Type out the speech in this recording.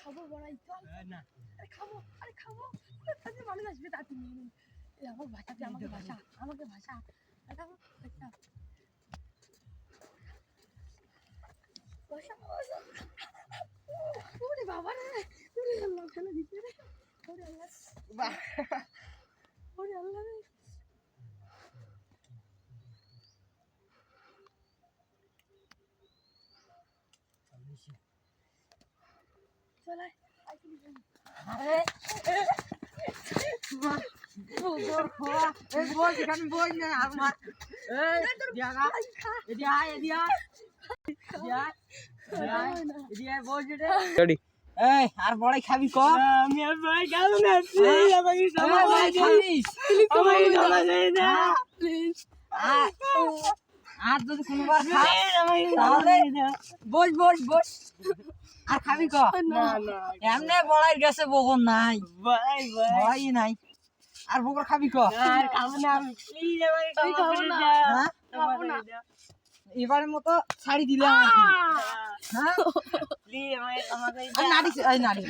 খাবো বড়াই চল না আরে খাবো তাতে মানুষ আসবে তাতে নিয়ে এই আমার ভাষাতে আমাকে ভাষা এটা ভাষা ওরে বাবা রে ওরে আল্লাহ কেন দিছে রে ওরে আল্লাহ ওরে আল্লাহ রে চল আয় আর বড়াই খাবি ক আমি আর ভাই খাবো না প্লিজ আমাকে বড়াই খাবিস আমাকে ক্ষমা করে দাও প্লিজ আর যদি কোনোবার খাস আমাকে তাহলে বস আর খাবি ক না না এমনি বড়াই গেছে বগর নাই ভাই ভাই বড়াই নাই আর বগর খাবি ক আর খাবো না আমি প্লিজ আমাকে ক্ষমা খাবো করে না। দাও হ্যাঁ? ক্ষমা করে দাও এবারের মতো ছাড়ি দিলাম আর কি হ্যাঁ প্লিজ আমাকে ক্ষমা করে আর দাও নাড়ি